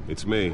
It's me.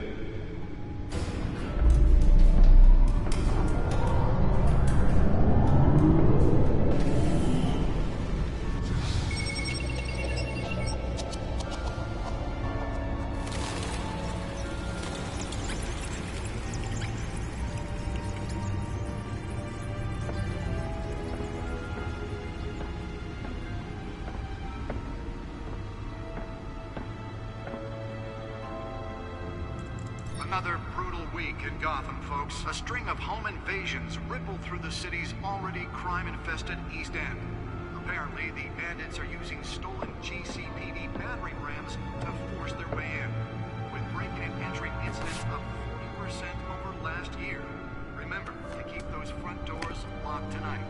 Another brutal week in Gotham, folks. A string of home invasions rippled through the city's already crime-infested East End. Apparently, the bandits are using stolen GCPD battering rams to force their way in, with breaking and entering incidents up 40% over last year. Remember to keep those front doors locked tonight.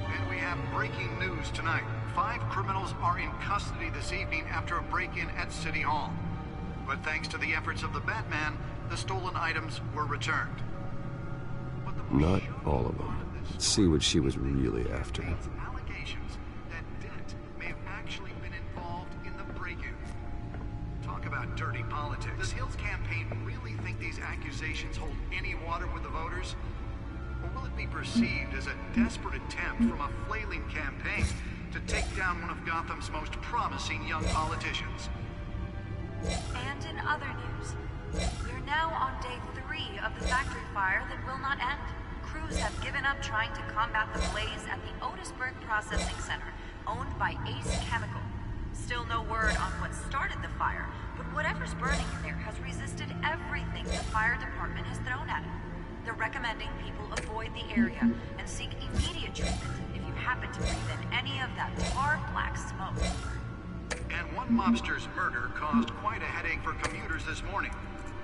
And we have breaking news tonight. 5 criminals are in custody this evening after a break-in at City Hall. But thanks to the efforts of the Batman, the stolen items were returned. Not all of them. Let's see what she was really after. Allegations that Dent may have actually been involved in the break-in. Talk about dirty politics. Does Hill's campaign really think these accusations hold any water with the voters? Or will it be perceived as a desperate attempt from a flailing campaign to take down one of Gotham's most promising young politicians? And in other news, we're now on day 3 of the factory fire that will not end. Crews have given up trying to combat the blaze at the Otisburg Processing Center, owned by Ace Chemical. Still no word on what started the fire, but whatever's burning in there has resisted everything the fire department has thrown at it. They're recommending people avoid the area and seek immediate treatment if you happen to breathe in any of that tar black smoke. And one mobster's murder caused quite a headache for commuters this morning.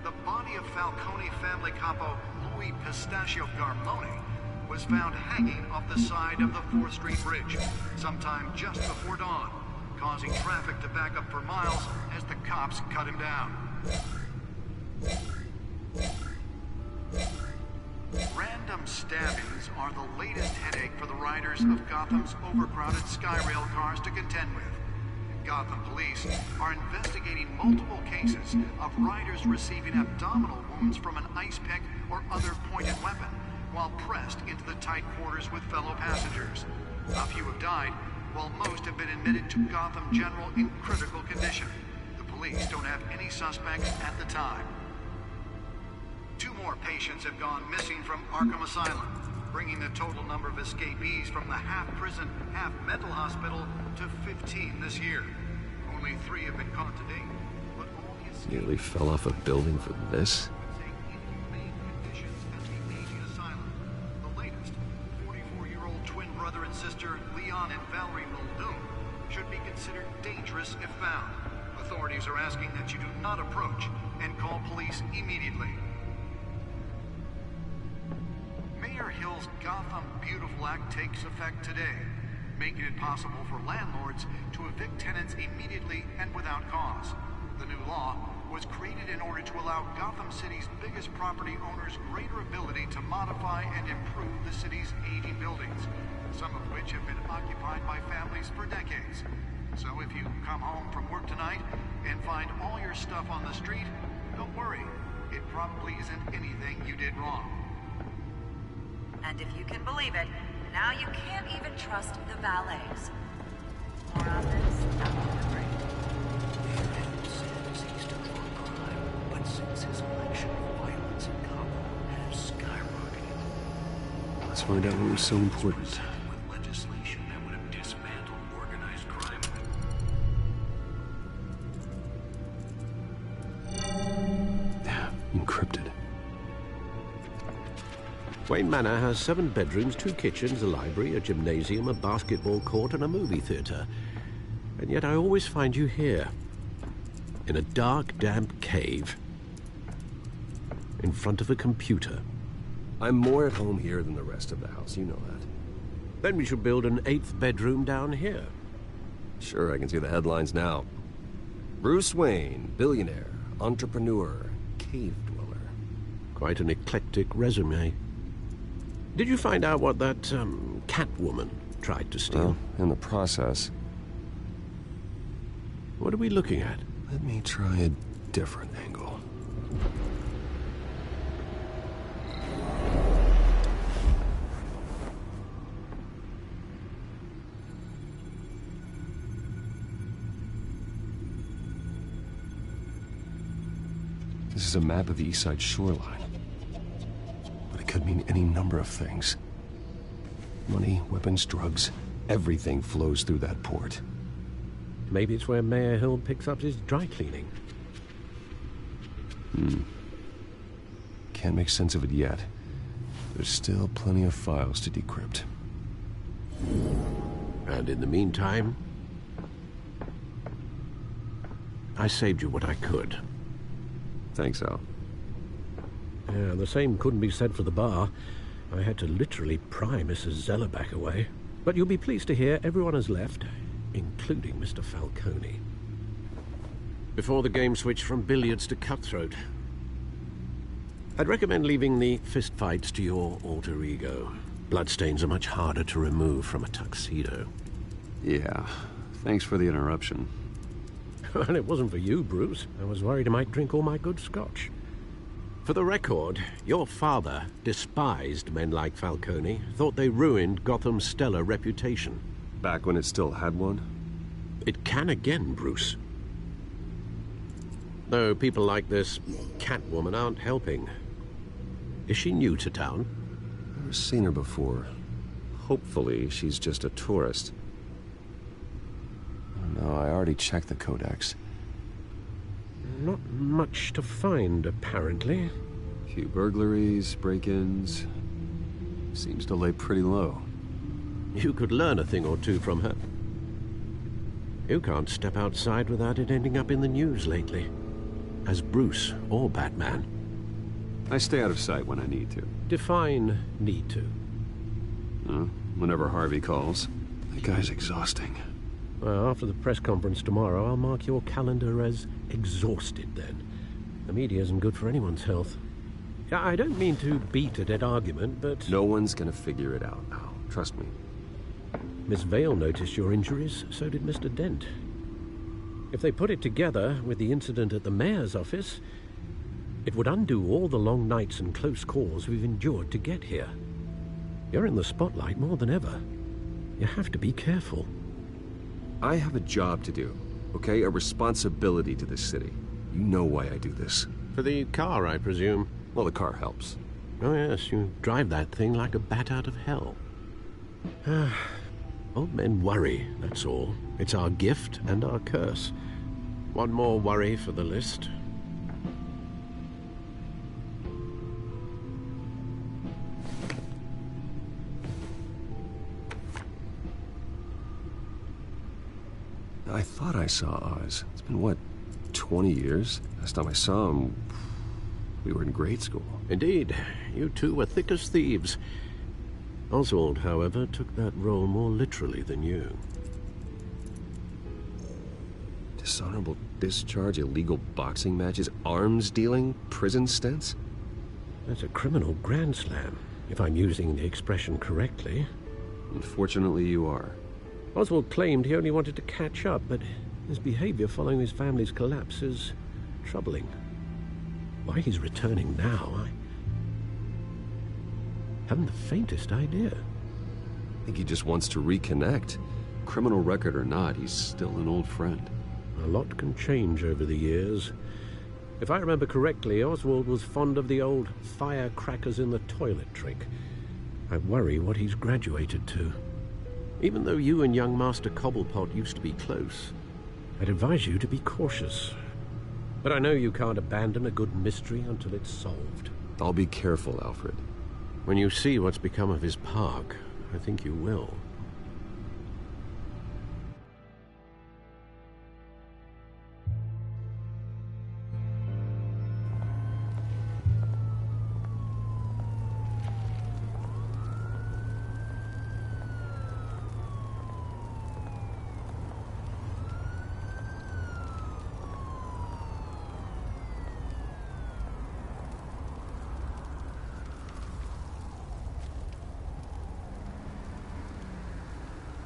The body of Falcone family capo Louis Pistachio Garmone was found hanging off the side of the 4th Street Bridge sometime just before dawn, causing traffic to back up for miles as the cops cut him down. Random stabbings are the latest headache for the riders of Gotham's overcrowded Skyrail cars to contend with. Gotham police are investigating multiple cases of riders receiving abdominal wounds from an ice pick or other pointed weapon while pressed into the tight quarters with fellow passengers. A few have died, while most have been admitted to Gotham General in critical condition. The police don't have any suspects at the time. 2 more patients have gone missing from Arkham Asylum, bringing the total number of escapees from the half-prison, half-mental hospital to 15 this year. Only 3 have been caught to date, but all the escapees Nearly fell off a building for this? inhumane conditions at the aging asylum. The latest, 44-year-old twin brother and sister Leon and Valerie Muldoon should be considered dangerous if found. Authorities are asking that you do not approach and call police immediately. Mayor Hill's Gotham Beautiful Act takes effect today, making it possible for landlords to evict tenants immediately and without cause. The new law was created in order to allow Gotham City's biggest property owners greater ability to modify and improve the city's aging buildings, some of which have been occupied by families for decades. So if you come home from work tonight and find all your stuff on the street, don't worry. It probably isn't anything you did wrong. And if you can believe it, now you can't even trust the valets. More on this after the break. Mayor says he's done more crime, but since his election, violence in Gotham has skyrocketed. Let's find out what was so important. With legislation that would have dismantled organized crime. Encrypted. Wayne Manor has 7 bedrooms, 2 kitchens, a library, a gymnasium, a basketball court, and a movie theater. And yet I always find you here, in a dark, damp cave, in front of a computer. I'm more at home here than the rest of the house, you know that. Then we should build an 8th bedroom down here. Sure, I can see the headlines now. Bruce Wayne, billionaire, entrepreneur, cave dweller. Quite an eclectic resume. Did you find out what that, Catwoman tried to steal? Well, in the process. What are we looking at? Let me try a different angle. This is a map of the East Side shoreline. But it could mean any number of things. Money, weapons, drugs, everything flows through that port. Maybe it's where Mayor Hill picks up his dry cleaning. Can't make sense of it yet. There's still plenty of files to decrypt. And in the meantime, I saved you what I could. Thanks, Al. Yeah, the same couldn't be said for the bar. I had to literally pry Mrs. Zellerback away. But you'll be pleased to hear everyone has left, including Mr. Falcone. Before the game switched from billiards to cutthroat. I'd recommend leaving the fistfights to your alter ego. Bloodstains are much harder to remove from a tuxedo. Yeah, thanks for the interruption. Well, it wasn't for you, Bruce. I was worried I might drink all my good scotch. For the record, your father despised men like Falcone, thought they ruined Gotham's stellar reputation. Back when it still had one? It can again, Bruce. Though people like this Catwoman aren't helping. Is she new to town? Never seen her before. Hopefully, she's just a tourist. No, I already checked the codex. Not much to find, apparently. Few burglaries, break-ins. Seems to lay pretty low. You could learn a thing or two from her. You can't step outside without it ending up in the news lately. As Bruce or Batman. I stay out of sight when I need to. Define need to. Whenever Harvey calls. That guy's exhausting. Well, after the press conference tomorrow, I'll mark your calendar as exhausted then. The media isn't good for anyone's health. I don't mean to beat a dead argument, but... No one's gonna figure it out now. Trust me. Miss Vale noticed your injuries, so did Mr. Dent. If they put it together with the incident at the mayor's office, it would undo all the long nights and close calls we've endured to get here. You're in the spotlight more than ever. You have to be careful. I have a job to do, okay? A responsibility to this city. You know why I do this. For the car, I presume. Well, the car helps. Oh yes, you drive that thing like a bat out of hell. Old men worry, that's all. It's our gift and our curse. One more worry for the list. I thought I saw Oz. It's been, what, 20 years? Last time I saw him, we were in grade school. Indeed. You two were thick as thieves. Oswald, however, took that role more literally than you. Dishonorable discharge, illegal boxing matches, arms dealing, prison stints? That's a criminal grand slam, if I'm using the expression correctly. Unfortunately, you are. Oswald claimed he only wanted to catch up, but his behavior following his family's collapse is troubling. Why he's returning now, I haven't the faintest idea. I think he just wants to reconnect. Criminal record or not, he's still an old friend. A lot can change over the years. If I remember correctly, Oswald was fond of the old firecrackers in the toilet trick. I worry what he's graduated to. Even though you and young Master Cobblepot used to be close, I'd advise you to be cautious. But I know you can't abandon a good mystery until it's solved. I'll be careful, Alfred. When you see what's become of his park, I think you will.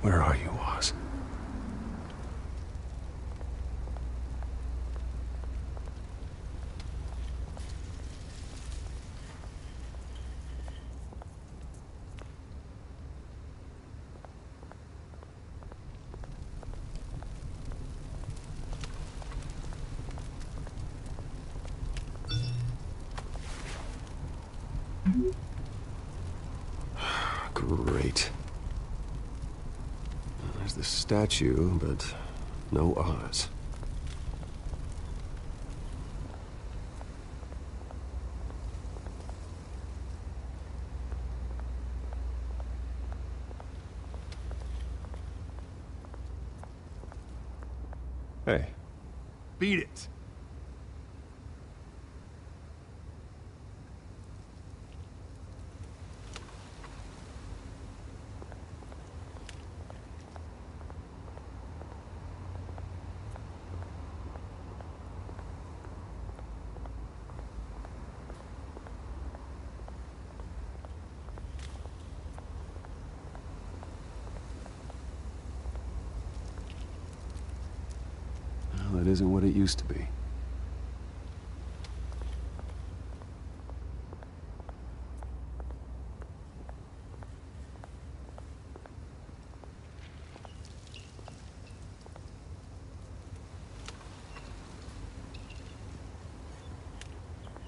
Where are you, Oz? Great. There's the statue, but no Oz. Hey. Beat it. Well, it isn't what it used to be.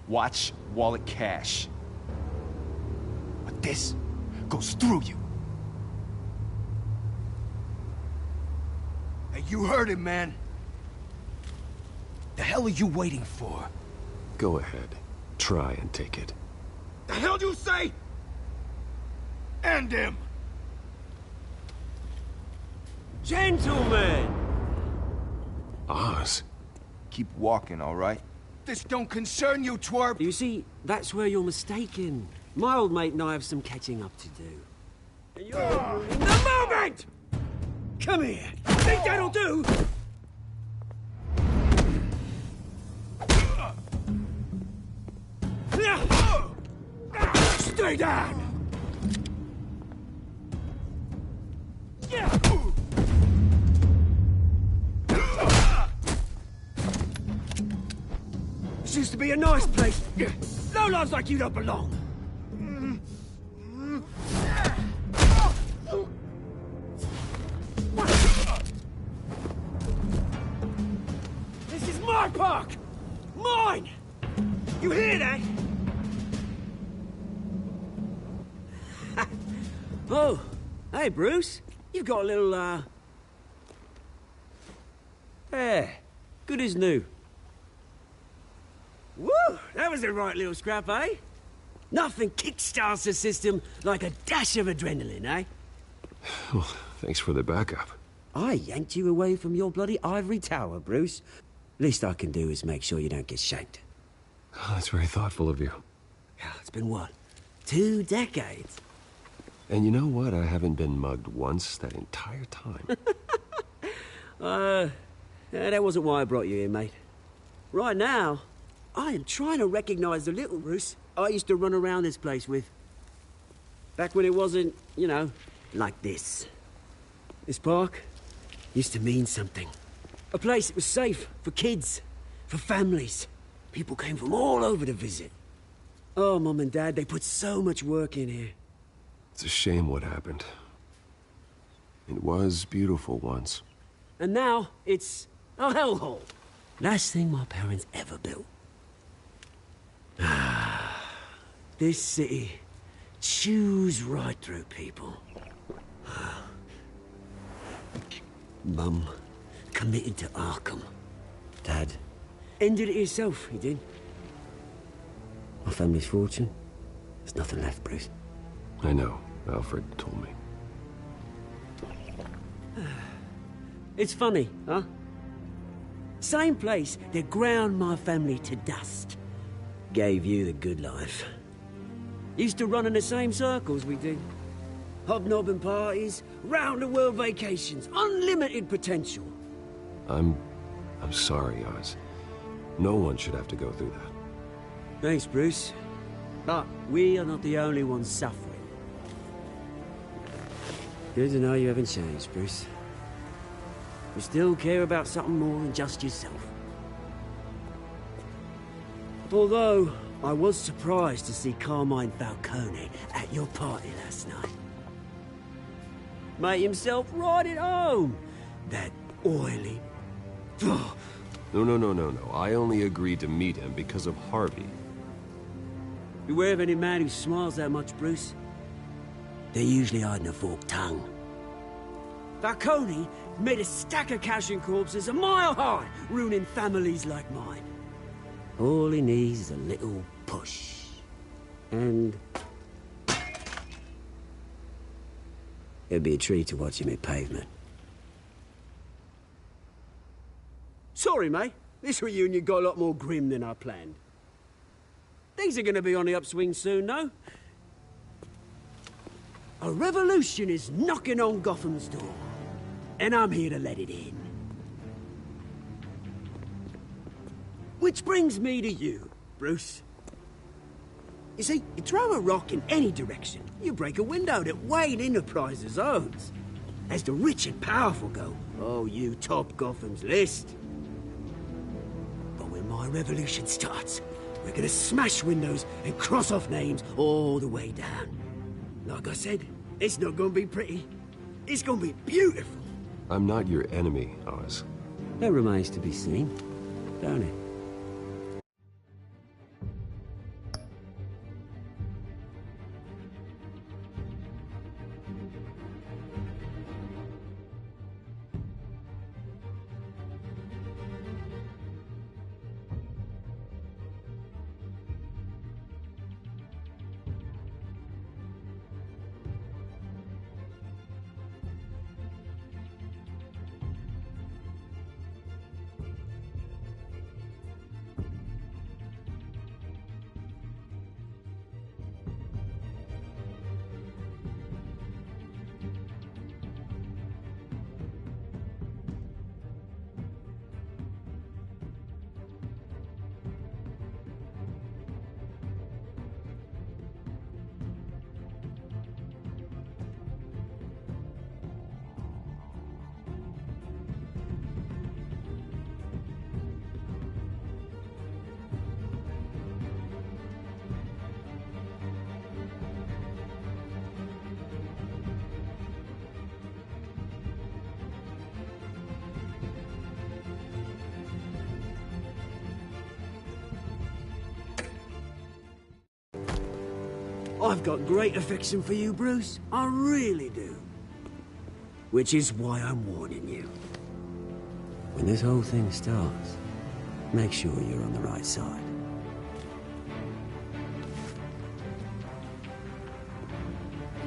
Watch wallet cash. But this goes through you. Hey, you heard him, man. The hell are you waiting for? Go ahead. Try and take it. The hell do you say? End him! Gentlemen! Oz? Keep walking, all right? This don't concern you, twerp! You see, that's where you're mistaken. My old mate and I have some catching up to do. And you're ruining the moment! Come here! Think that'll do? Stay down! This used to be a nice place. No lives like you don't belong. This is my park! Mine! You hear that? Oh, hey, Bruce. You've got a little, Yeah, good as new. Woo! That was a right little scrap, eh? Nothing kickstarts the system like a dash of adrenaline, eh? Well, thanks for the backup. I yanked you away from your bloody ivory tower, Bruce. Least I can do is make sure you don't get shanked. Oh, that's very thoughtful of you. Yeah, it's been what? 2 decades? And you know what? I haven't been mugged once that entire time. That wasn't why I brought you here, mate. Right now, I am trying to recognize the little Bruce I used to run around this place with. Back when it wasn't, you know, like this. This park used to mean something. A place that was safe for kids, for families. People came from all over to visit. Oh, Mum and Dad, they put so much work in here. It's a shame what happened. It was beautiful once. And now, it's a hellhole. Last thing my parents ever built. This city chews right through people. Mum committed to Arkham. Dad ended it himself, he did. My family's fortune, there's nothing left, Bruce. I know. Alfred told me. It's funny, huh? Same place that ground my family to dust. Gave you the good life. Used to run in the same circles we did. Hobnobbing parties, round-the-world vacations, unlimited potential. I'm sorry, Oz. No one should have to go through that. Thanks, Bruce. But we are not the only ones suffering. Good to know you haven't changed, Bruce. You still care about something more than just yourself. Although, I was surprised to see Carmine Falcone at your party last night. Made himself right at home. That oily... No. I only agreed to meet him because of Harvey. Beware of any man who smiles that much, Bruce. They're usually hiding a forked tongue. Falcone made a stack of cash and corpses a mile high, ruining families like mine. All he needs is a little push. And... it'd be a treat to watch him hit pavement. Sorry, mate. This reunion got a lot more grim than I planned. Things are gonna be on the upswing soon, though. A revolution is knocking on Gotham's door. And I'm here to let it in. Which brings me to you, Bruce. You see, you throw a rock in any direction, you break a window that Wayne Enterprises owns. As the rich and powerful go, oh, you top Gotham's list. But when my revolution starts, we're gonna smash windows and cross off names all the way down. Like I said, it's not gonna be pretty. It's gonna be beautiful. I'm not your enemy, Oz. That remains to be seen, don't it? I've got great affection for you, Bruce. I really do. Which is why I'm warning you. When this whole thing starts, make sure you're on the right side.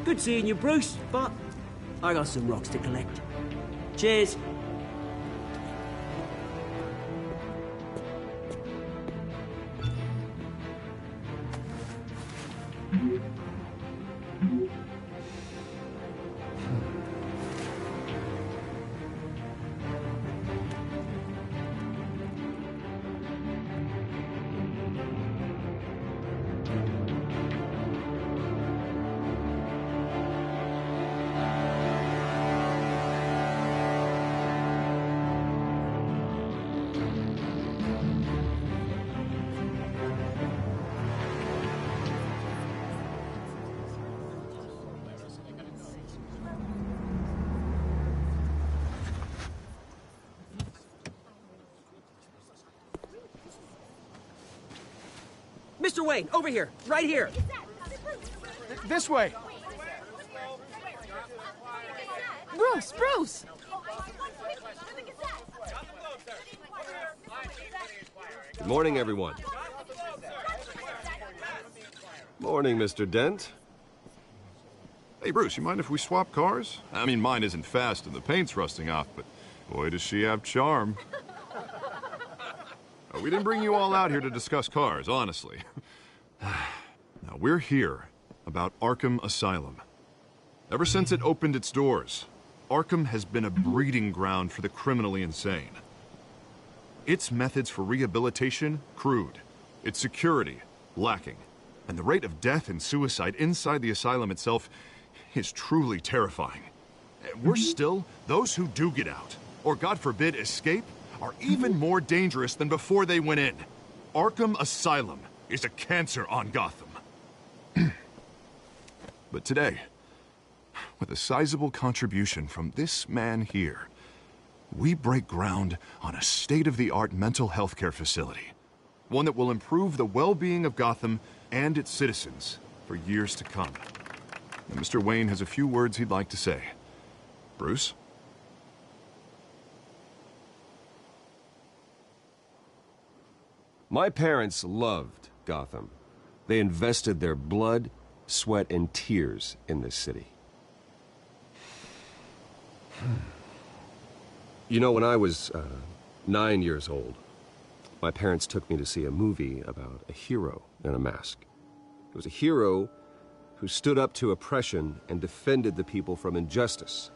Good seeing you, Bruce, but I got some rocks to collect. Cheers. Mr. Wayne, over here, right here. This way. Bruce! Good morning, everyone. Morning, Mr. Dent. Hey, Bruce, you mind if we swap cars? I mean, mine isn't fast and the paint's rusting off, but boy, does she have charm. We didn't bring you all out here to discuss cars, honestly. Now, we're here about Arkham Asylum. Ever since it opened its doors, Arkham has been a breeding ground for the criminally insane. Its methods for rehabilitation, crude. Its security, lacking. And the rate of death and suicide inside the asylum itself is truly terrifying. Worse still, those who do get out, or God forbid escape, are even more dangerous than before they went in. Arkham Asylum is a cancer on Gotham. But today, with a sizable contribution from this man here, we break ground on a state-of-the-art mental health care facility. One that will improve the well-being of Gotham and its citizens for years to come. And Mr. Wayne has a few words he'd like to say. Bruce? My parents loved Gotham. They invested their blood, sweat, and tears in this city. You know, when I was 9 years old, my parents took me to see a movie about a hero in a mask. It was a hero who stood up to oppression and defended the people from injustice,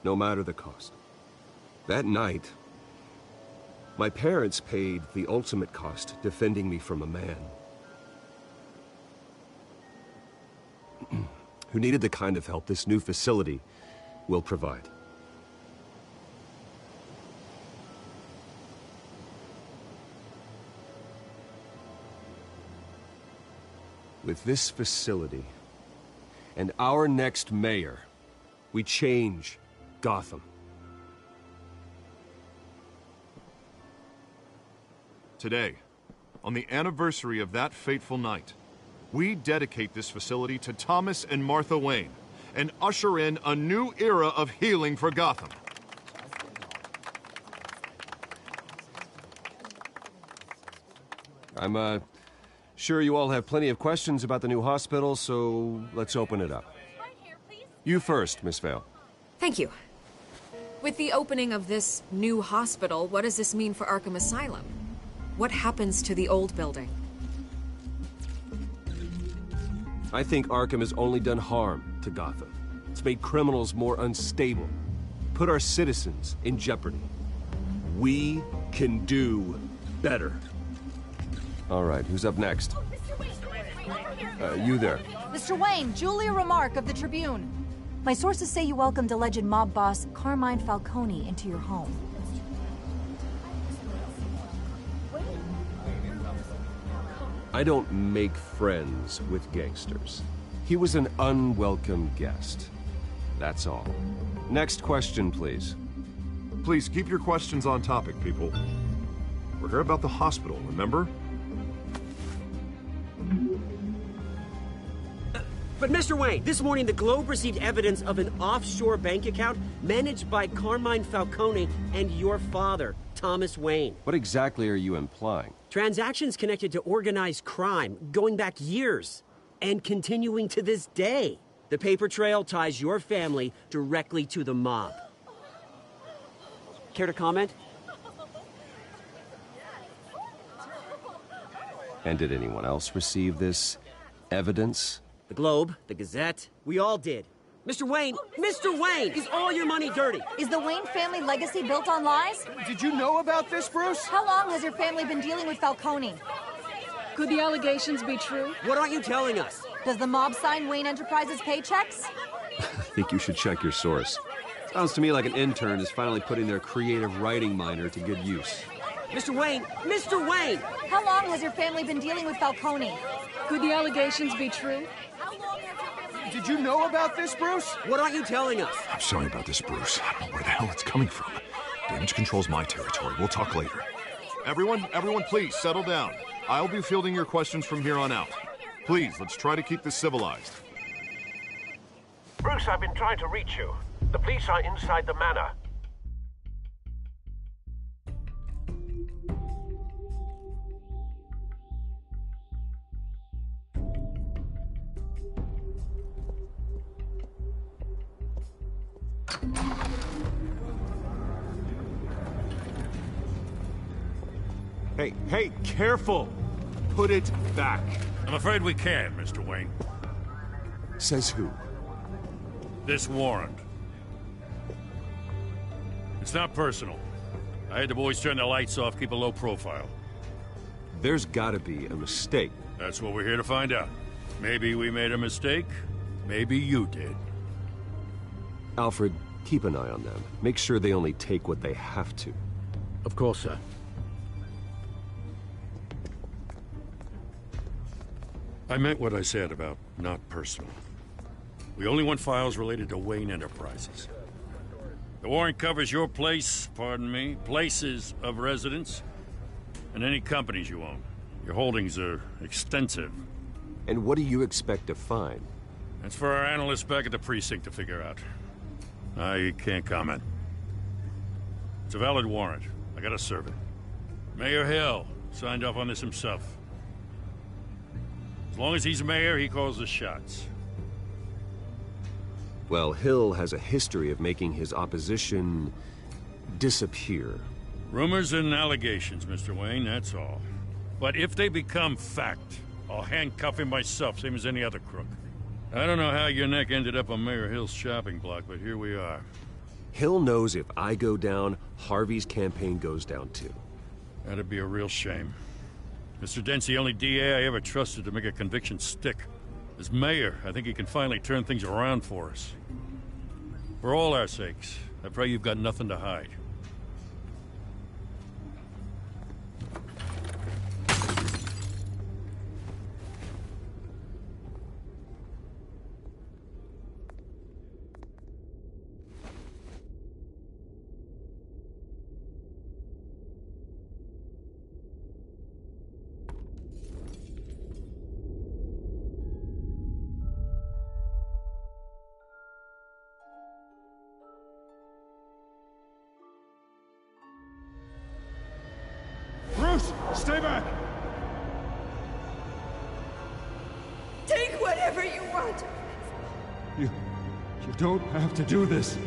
no matter the cost. That night, my parents paid the ultimate cost defending me from a man who needed the kind of help this new facility will provide. With this facility and our next mayor, we change Gotham. Today, on the anniversary of that fateful night, we dedicate this facility to Thomas and Martha Wayne and usher in a new era of healing for Gotham. I'm sure you all have plenty of questions about the new hospital, so let's open it up. You first, Miss Vale. Thank you. With the opening of this new hospital, what does this mean for Arkham Asylum? What happens to the old building? I think Arkham has only done harm to Gotham. It's made criminals more unstable, put our citizens in jeopardy. We can do better. All right, who's up next? You there. Mr. Wayne, Julia Remark of the Tribune. My sources say you welcomed alleged mob boss Carmine Falcone into your home. I don't make friends with gangsters. He was an unwelcome guest. That's all. Next question, please. Please keep your questions on topic, people. We're here about the hospital, remember? But Mr. Wayne, this morning the Globe received evidence of an offshore bank account managed by Carmine Falcone and your father, Thomas Wayne. What exactly are you implying? Transactions connected to organized crime going back years and continuing to this day. The paper trail ties your family directly to the mob. Care to comment? And did anyone else receive this evidence? The Globe, the Gazette, we all did. Mr. Wayne, is all your money dirty? Is the Wayne family legacy built on lies? Did you know about this, Bruce? How long has your family been dealing with Falcone? Could the allegations be true? What aren't you telling us? Does the mob sign Wayne Enterprises paychecks? I think you should check your source. Sounds to me like an intern is finally putting their creative writing minor to good use. Mr. Wayne! How long has your family been dealing with Falcone? Could the allegations be true? Did you know about this, Bruce? What aren't you telling us? I'm sorry about this, Bruce. I don't know where the hell it's coming from. Damage control's my territory. We'll talk later. Everyone please settle down. I'll be fielding your questions from here on out. Please, let's try to keep this civilized. Bruce, I've been trying to reach you. The police are inside the manor. Hey, careful! Put it back. I'm afraid we can't, Mr. Wayne. Says who? This warrant. It's not personal. I had the boys turn the lights off, keep a low profile. There's gotta be a mistake. That's what we're here to find out. Maybe we made a mistake. Maybe you did. Alfred, keep an eye on them. Make sure they only take what they have to. Of course, sir. I meant what I said about not personal. We only want files related to Wayne Enterprises. The warrant covers your place, pardon me, places of residence, and any companies you own. Your holdings are extensive. And what do you expect to find? That's for our analysts back at the precinct to figure out. I can't comment. It's a valid warrant. I gotta serve it. Mayor Hill signed off on this himself. As long as he's mayor, he calls the shots. Well, Hill has a history of making his opposition disappear. Rumors and allegations, Mr. Wayne, that's all. But if they become fact, I'll handcuff him myself, same as any other crook. I don't know how your neck ended up on Mayor Hill's shopping block, but here we are. Hill knows if I go down, Harvey's campaign goes down too. That'd be a real shame. Mr. Dent's the only DA I ever trusted to make a conviction stick. As mayor, I think he can finally turn things around for us. For all our sakes, I pray you've got nothing to hide. Bruce, stay back! Take whatever you want. You don't have to do this.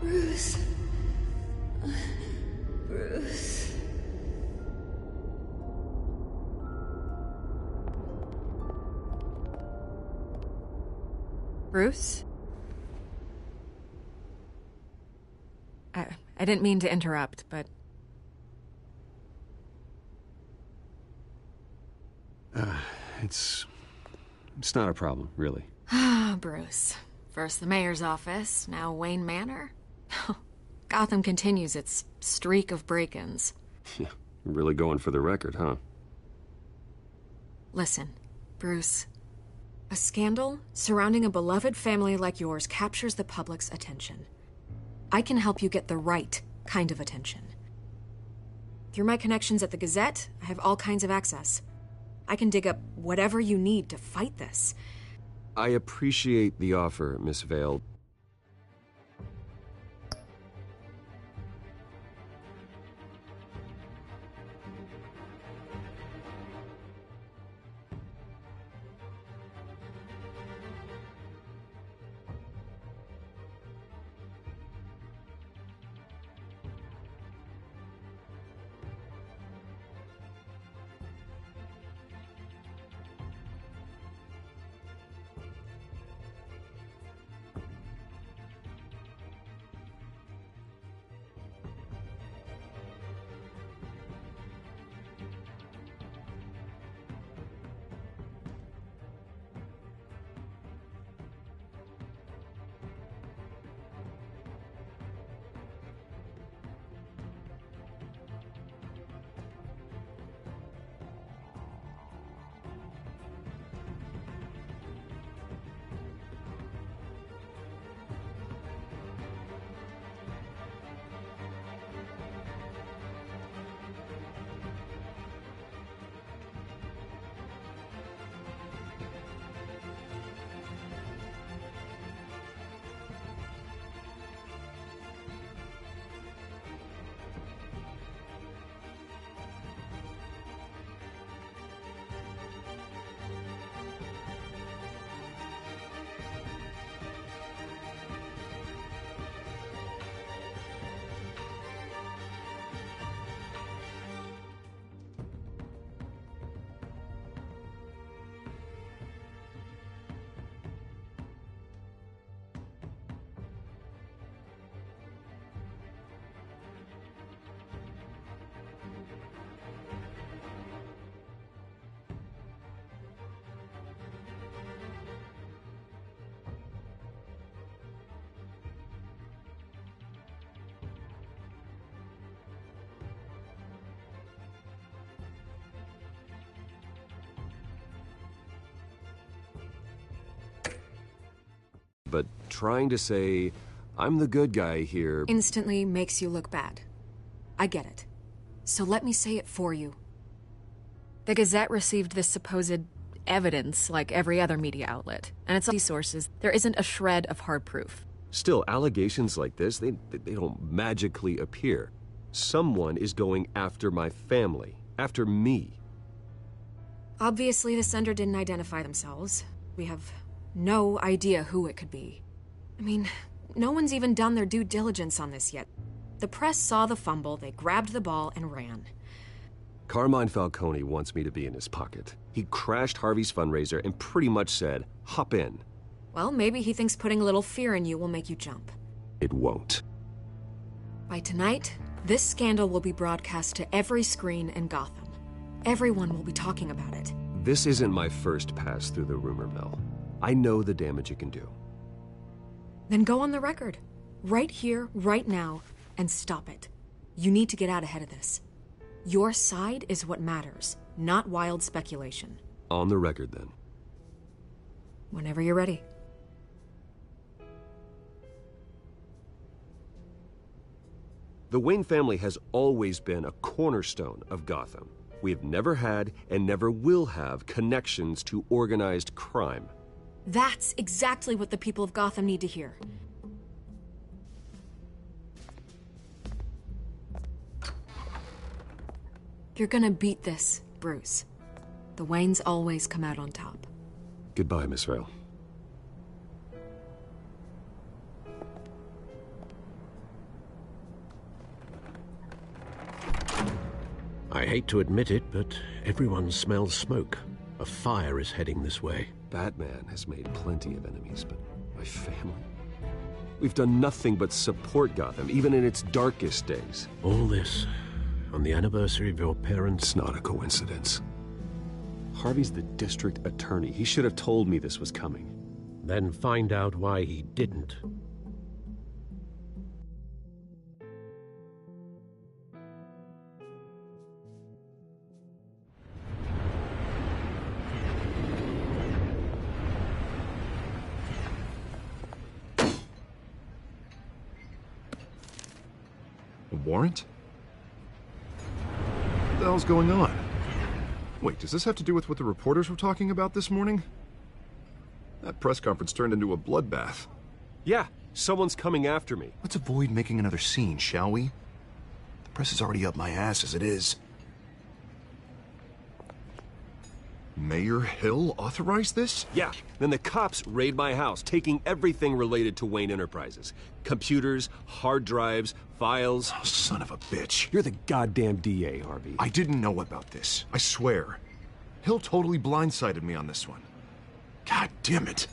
Bruce. Bruce. Bruce? I didn't mean to interrupt, but... It's not a problem, really. Ah, Bruce. First the mayor's office, now Wayne Manor. Gotham continues its streak of break-ins. Yeah, really going for the record, huh? Listen, Bruce. A scandal surrounding a beloved family like yours captures the public's attention. I can help you get the right kind of attention. Through my connections at the Gazette, I have all kinds of access. I can dig up whatever you need to fight this. I appreciate the offer, Miss Vale. But trying to say, I'm the good guy here... instantly makes you look bad. I get it. So let me say it for you. The Gazette received this supposed evidence like every other media outlet, and it's all these sources. There isn't a shred of hard proof. Still, allegations like this, they don't magically appear. Someone is going after my family, after me. Obviously, the sender didn't identify themselves. We have no idea who it could be. I mean, no one's even done their due diligence on this yet. The press saw the fumble, they grabbed the ball and ran. Carmine Falcone wants me to be in his pocket. He crashed Harvey's fundraiser and pretty much said, hop in. Well, maybe he thinks putting a little fear in you will make you jump. It won't. By tonight, this scandal will be broadcast to every screen in Gotham. Everyone will be talking about it. This isn't my first pass through the rumor mill. I know the damage it can do. Then go on the record. Right here, right now, and stop it. You need to get out ahead of this. Your side is what matters, not wild speculation. On the record, then. Whenever you're ready. The Wayne family has always been a cornerstone of Gotham. We have never had and never will have connections to organized crime. That's exactly what the people of Gotham need to hear. You're gonna beat this, Bruce. The Waynes always come out on top. Goodbye, Miss Vale. I hate to admit it, but everyone smells smoke. A fire is heading this way. Batman has made plenty of enemies, but my family? We've done nothing but support Gotham, even in its darkest days. All this on the anniversary of your parents'... It's not a coincidence. Harvey's the district attorney. He should have told me this was coming. Then find out why he didn't. A warrant? What the hell's going on? Wait, does this have to do with what the reporters were talking about this morning? That press conference turned into a bloodbath. Yeah, someone's coming after me. Let's avoid making another scene, shall we? The press is already up my ass as it is. Mayor Hill authorized this? Yeah, then the cops raid my house, taking everything related to Wayne Enterprises. Computers, hard drives, files. Oh, son of a bitch. You're the goddamn DA, Harvey. I didn't know about this. I swear. Hill totally blindsided me on this one. God damn it.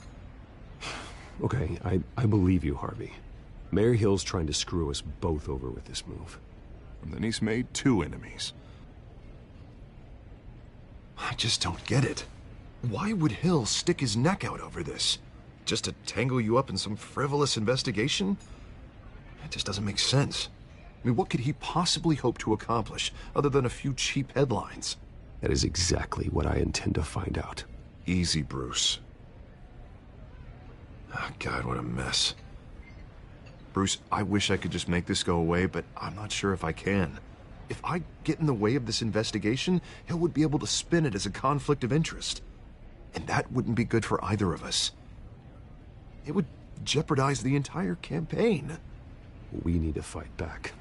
Okay, I believe you, Harvey. Mayor Hill's trying to screw us both over with this move. And then he's made 2 enemies. I just don't get it. Why would Hill stick his neck out over this? Just to tangle you up in some frivolous investigation? It just doesn't make sense. I mean, what could he possibly hope to accomplish other than a few cheap headlines? That is exactly what I intend to find out. Easy, Bruce. Oh, God, what a mess. Bruce, I wish I could just make this go away, but I'm not sure if I can. If I get in the way of this investigation, Hill would be able to spin it as a conflict of interest. And that wouldn't be good for either of us. It would jeopardize the entire campaign. We need to fight back.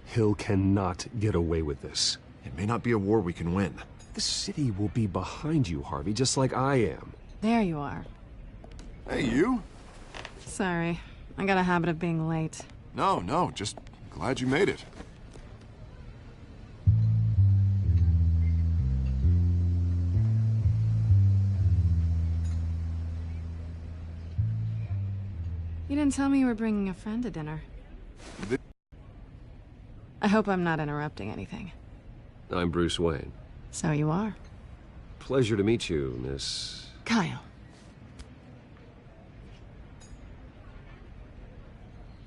Hill cannot get away with this. It may not be a war we can win. The city will be behind you, Harvey, just like I am. There you are. Hey, you? Sorry. I got a habit of being late. No, just glad you made it. You didn't tell me you were bringing a friend to dinner. I hope I'm not interrupting anything. I'm Bruce Wayne. So you are. Pleasure to meet you, Miss... Kyle.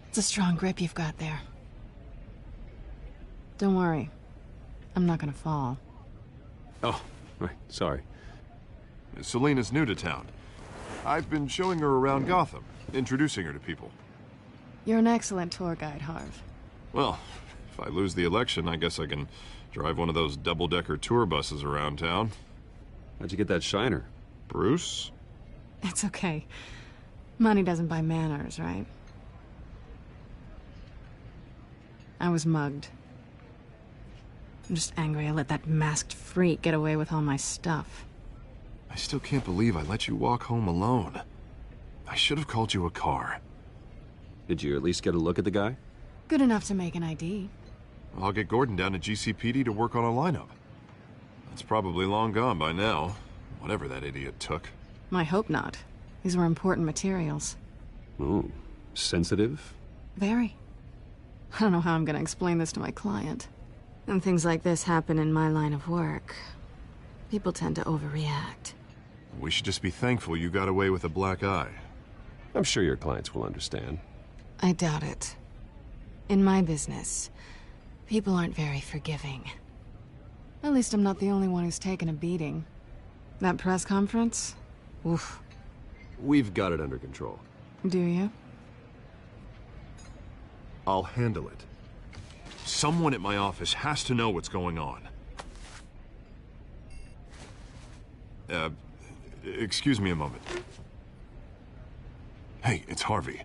It's a strong grip you've got there. Don't worry. I'm not gonna fall. Oh, right, sorry. Selena's new to town. I've been showing her around Gotham, introducing her to people. You're an excellent tour guide, Harv. Well, if I lose the election, I guess I can drive one of those double-decker tour buses around town. How'd you get that shiner? Bruce? It's okay. Money doesn't buy manners, right? I was mugged. I'm just angry I let that masked freak get away with all my stuff. I still can't believe I let you walk home alone. I should have called you a car. Did you at least get a look at the guy? Good enough to make an ID. I'll get Gordon down to GCPD to work on a lineup. It's probably long gone by now, whatever that idiot took. I hope not. These were important materials. Ooh, sensitive? Very. I don't know how I'm gonna explain this to my client. When things like this happen in my line of work, people tend to overreact. We should just be thankful you got away with a black eye. I'm sure your clients will understand. I doubt it. In my business, people aren't very forgiving. At least I'm not the only one who's taken a beating. That press conference? Oof. We've got it under control. Do you? I'll handle it. Someone at my office has to know what's going on. Excuse me a moment. Hey, it's Harvey.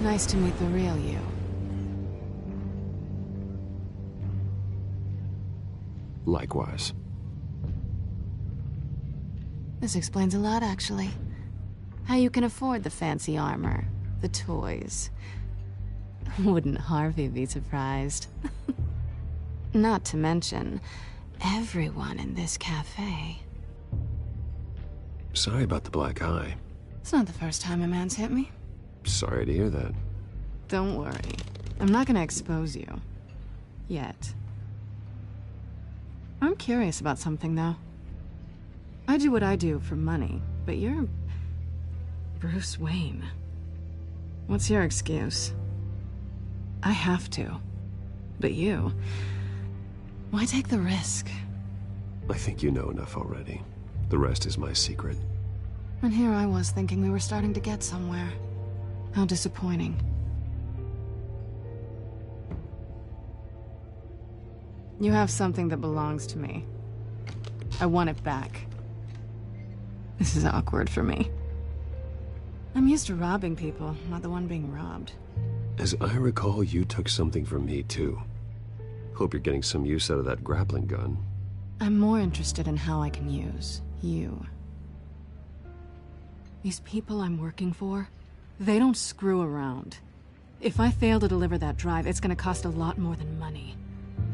Nice to meet the real you. Likewise. This explains a lot, actually. How you can afford the fancy armor, the toys. Wouldn't Harvey be surprised? Not to mention, everyone in this cafe. Sorry about the black eye. It's not the first time a man's hit me. Sorry to hear that. Don't worry. I'm not gonna expose you. Yet. I'm curious about something, though. I do what I do for money, but you're... Bruce Wayne. What's your excuse? I have to. But you... Why take the risk? I think you know enough already. The rest is my secret. And here I was thinking we were starting to get somewhere. How disappointing. You have something that belongs to me. I want it back. This is awkward for me. I'm used to robbing people, not the one being robbed. As I recall, you took something from me, too. Hope you're getting some use out of that grappling gun. I'm more interested in how I can use you. These people I'm working for, they don't screw around. If I fail to deliver that drive, it's gonna cost a lot more than money.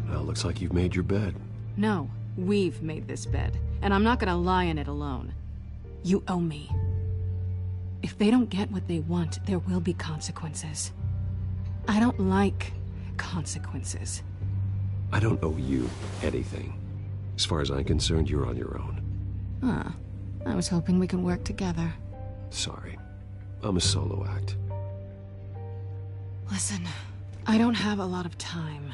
Well, looks like you've made your bed. No, we've made this bed, and I'm not gonna lie in it alone. You owe me. If they don't get what they want, there will be consequences. I don't like consequences. I don't owe you anything. As far as I'm concerned, you're on your own. Huh. I was hoping we could work together. Sorry. I'm a solo act. Listen, I don't have a lot of time.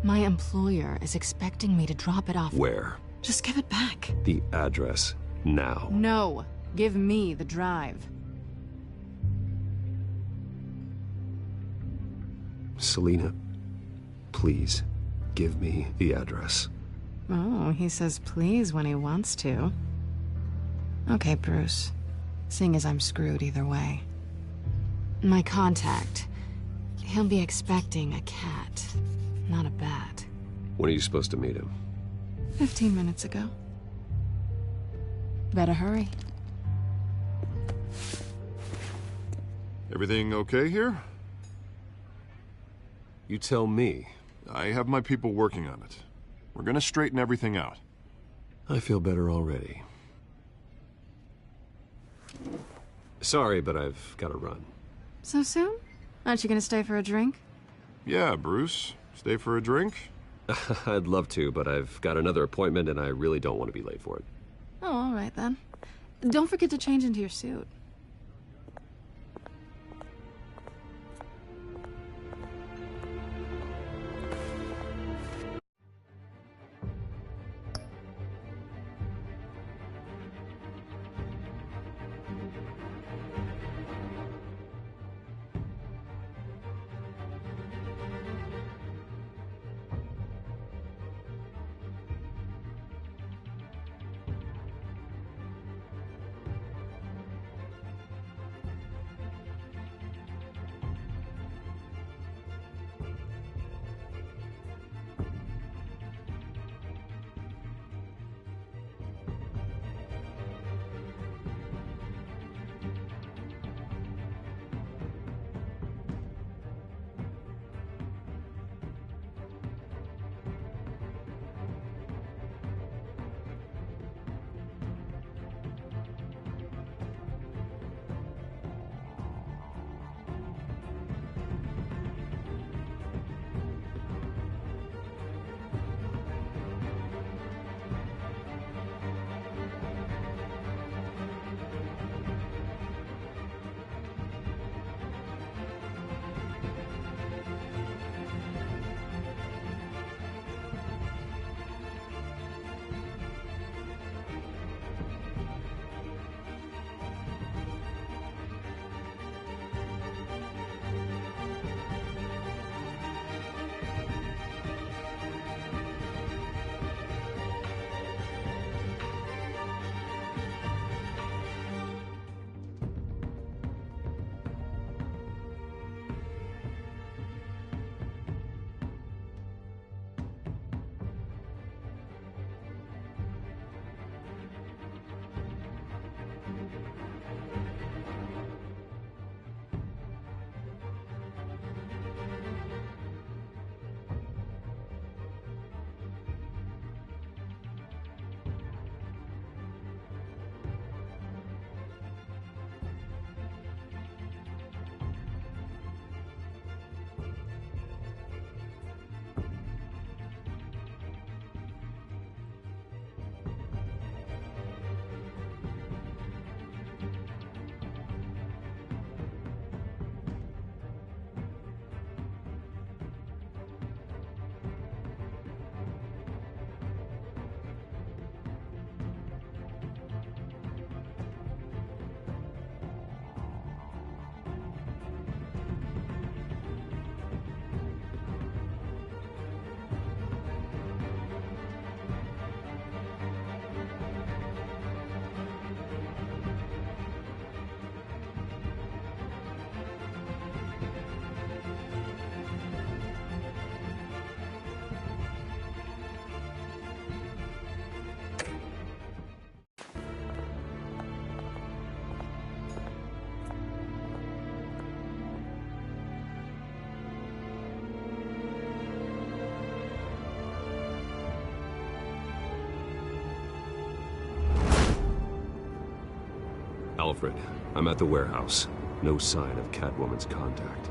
My employer is expecting me to drop it off. Where? Just give it back. The address, now. No. Give me the drive. Selina, please, give me the address. Oh, he says please when he wants to. Okay, Bruce. Seeing as I'm screwed either way. My contact. He'll be expecting a cat, not a bat. When are you supposed to meet him? 15 minutes ago. Better hurry. Everything okay here? You tell me. I have my people working on it. We're gonna straighten everything out. I feel better already. Sorry, but I've got to run. So soon? Aren't you gonna stay for a drink? Yeah, Bruce. Stay for a drink? I'd love to, but I've got another appointment and I really don't want to be late for it. Oh, all right then. Don't forget to change into your suit. Alfred, I'm at the warehouse. No sign of Catwoman's contact.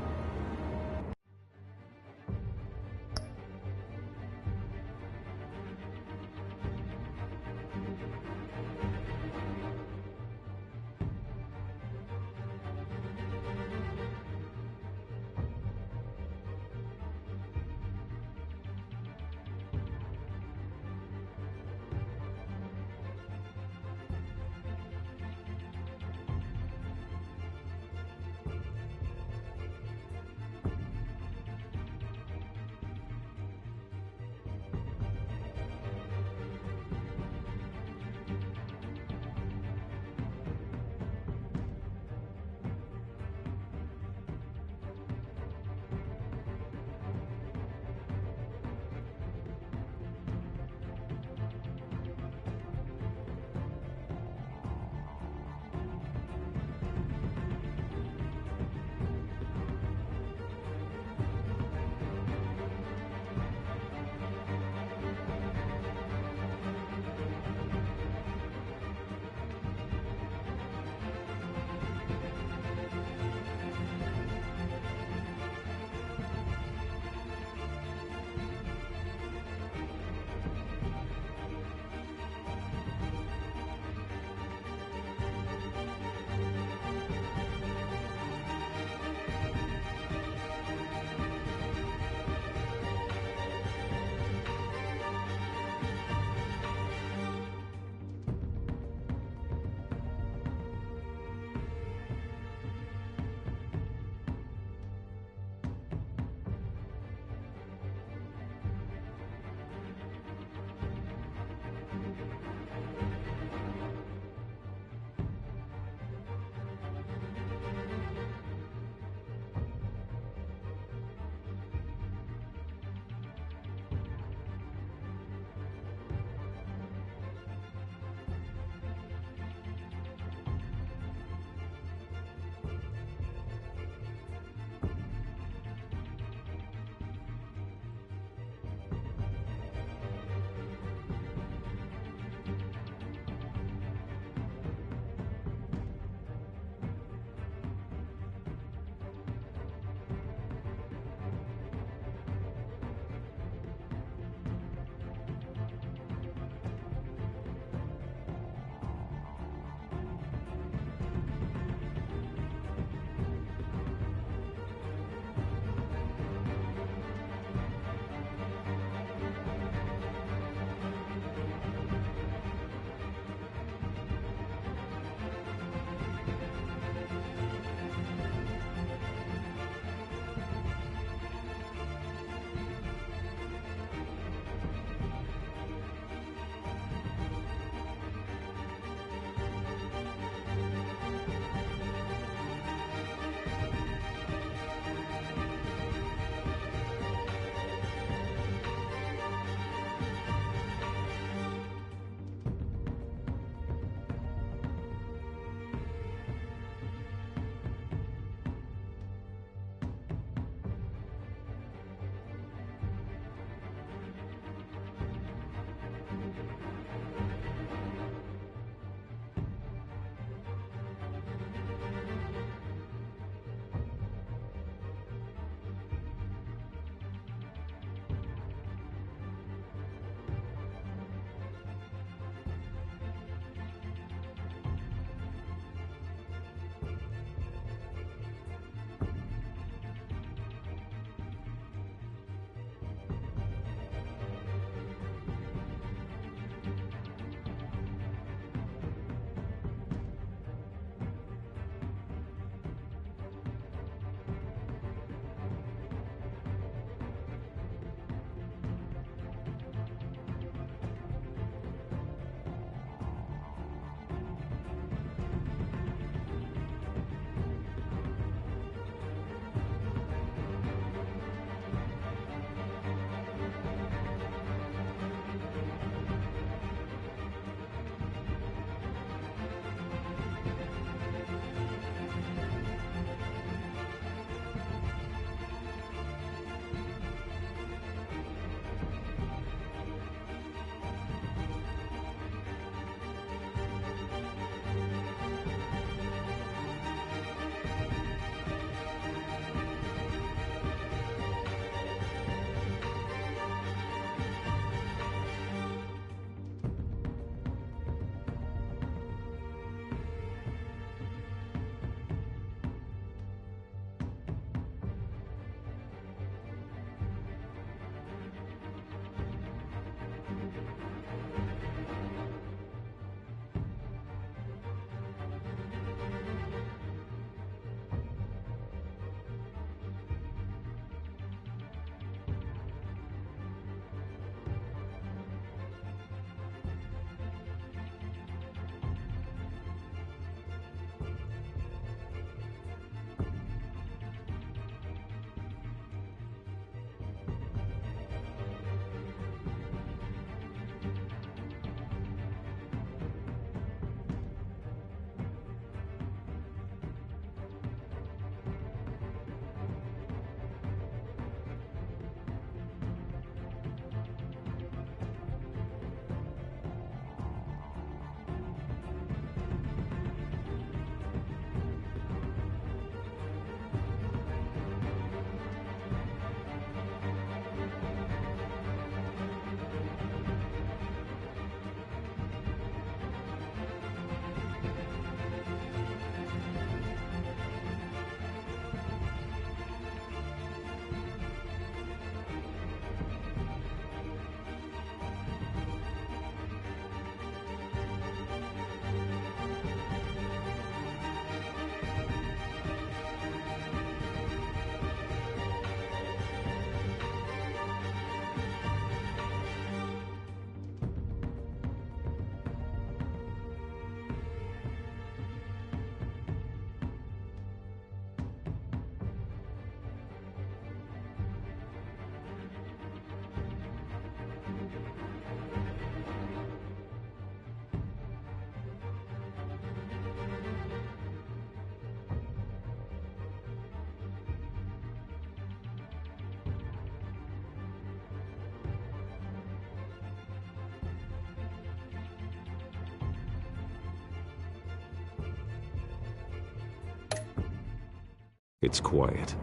It's quiet.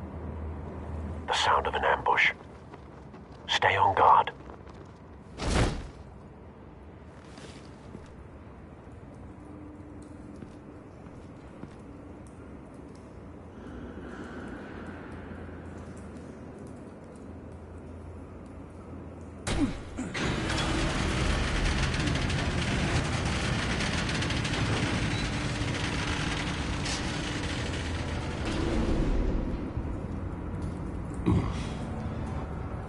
The sound of an ambush. Stay on guard.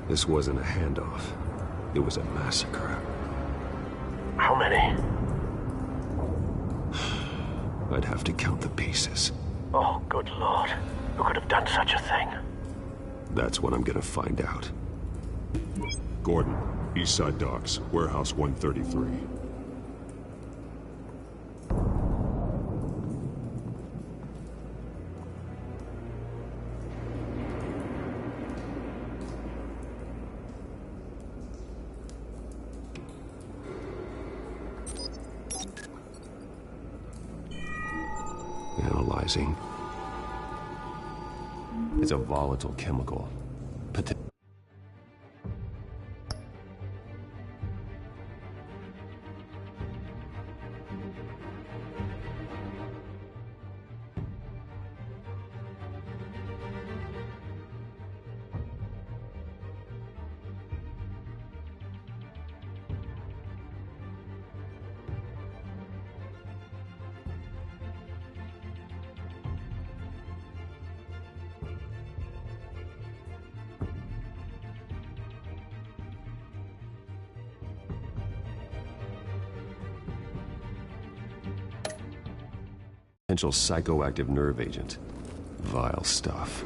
This wasn't a handoff. It was a massacre. How many? I'd have to count the pieces. Oh, good Lord. Who could have done such a thing? That's what I'm gonna find out. Gordon, Eastside Docks, Warehouse 133. Analyzing. It's a volatile chemical. Potential psychoactive nerve agent. Vile stuff.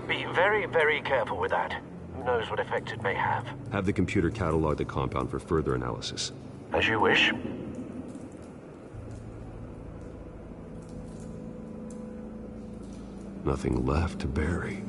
Be very, very careful with that. Who knows what effect it may have. Have the computer catalog the compound for further analysis. As you wish. Nothing left to bury.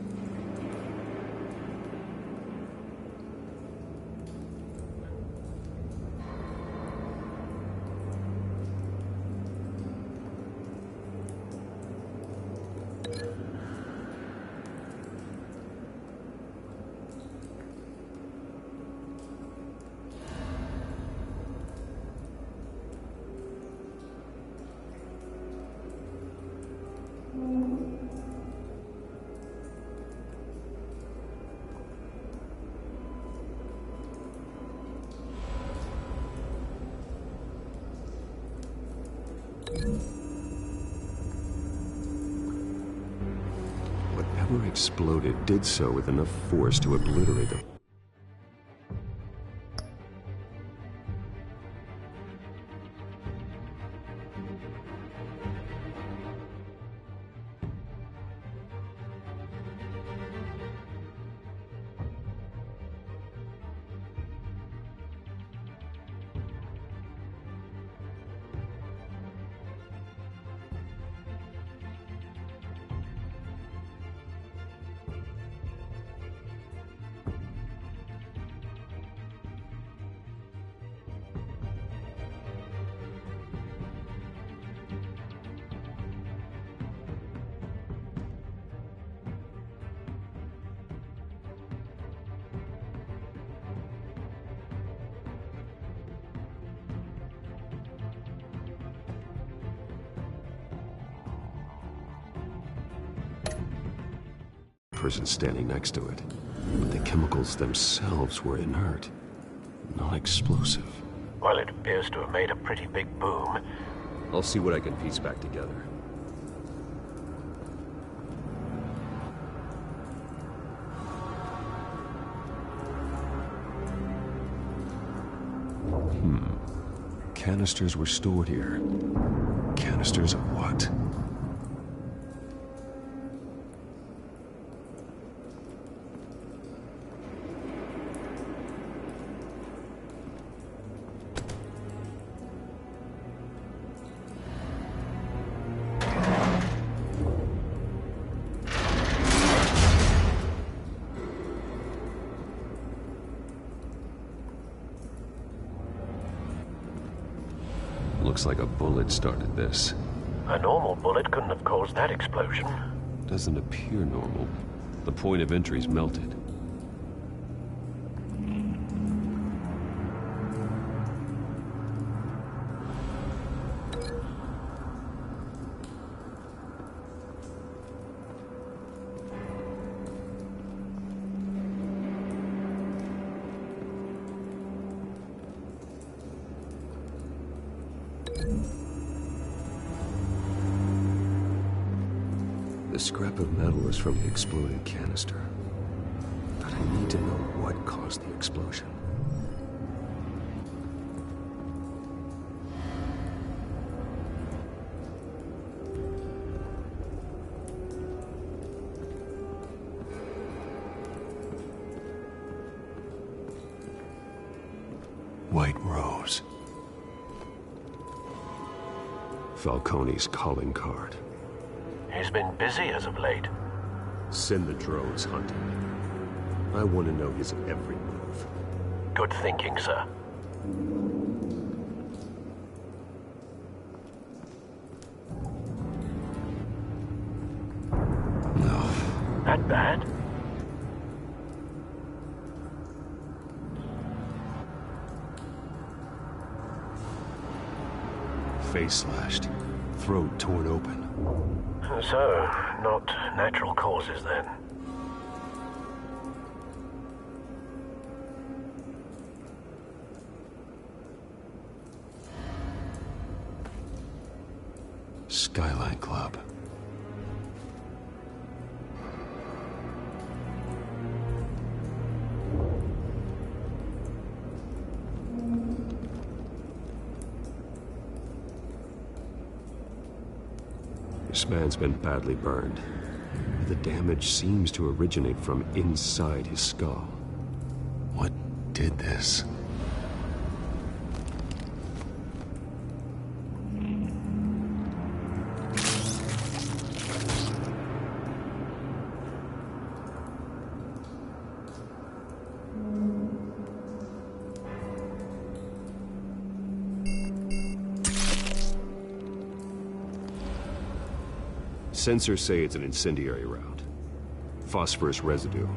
Whatever exploded did so with enough force to obliterate them. Person standing next to it, but the chemicals themselves were inert, non-explosive. Well, it appears to have made a pretty big boom. I'll see what I can piece back together. Canisters were stored here. Canisters of what? Looks like a bullet started this. A normal bullet couldn't have caused that explosion. doesn't appear normal. The point of entry's melted. The scrap of metal is from the exploded canister. But I need to know what caused the explosion. White Rose. Falcone's calling card. He's been busy as of late. Send the drones hunting. I want to know his every move. Good thinking, sir. No. That bad? Face slashed. Throat torn open. So, not natural causes then. Skyline Club. This man's been badly burned. The damage seems to originate from inside his skull. What did this? Sensors say it's an incendiary route. Phosphorus residue.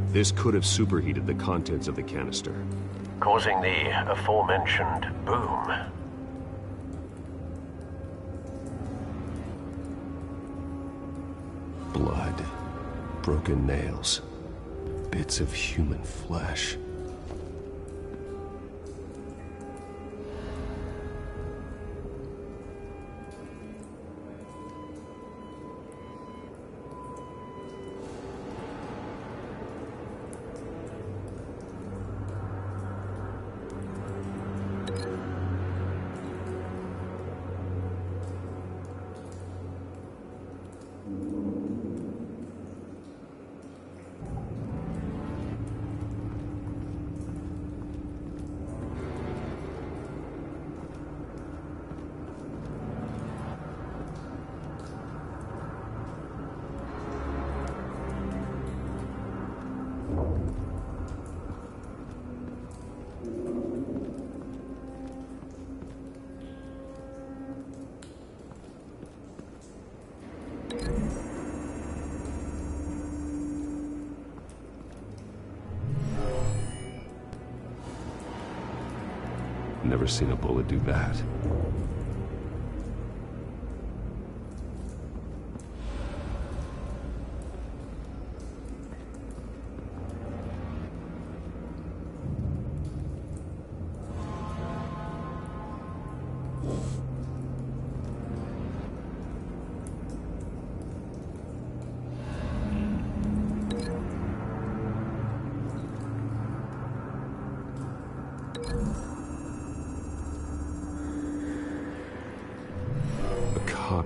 This could have superheated the contents of the canister, causing the aforementioned boom. Blood. Broken nails. Bits of human flesh. Never seen a bullet do that.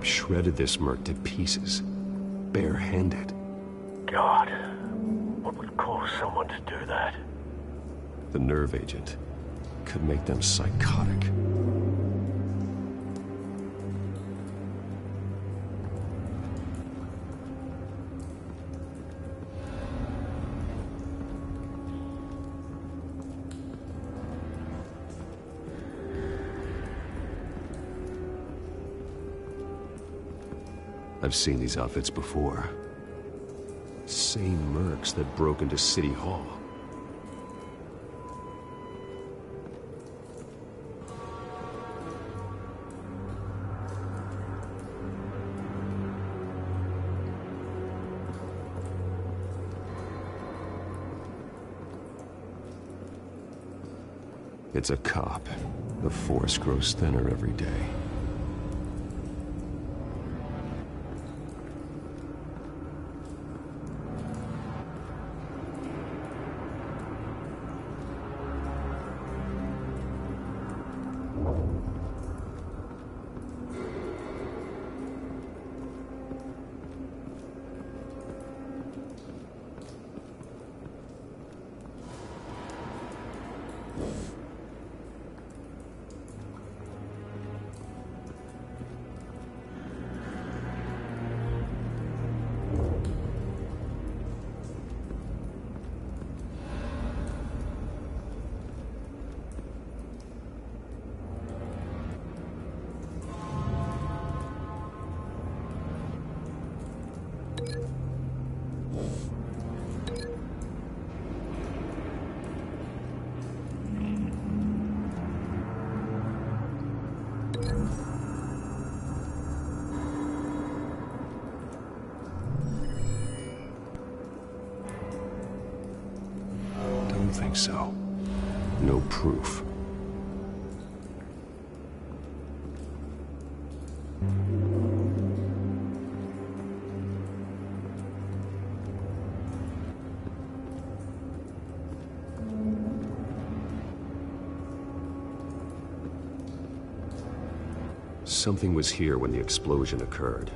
Shredded this merc to pieces, barehanded. God, what would cause someone to do that? The nerve agent could make them psychotic. I've seen these outfits before. Same mercs that broke into City Hall. It's a cop. The force grows thinner every day. Don't think so. No proof. Something was here when the explosion occurred.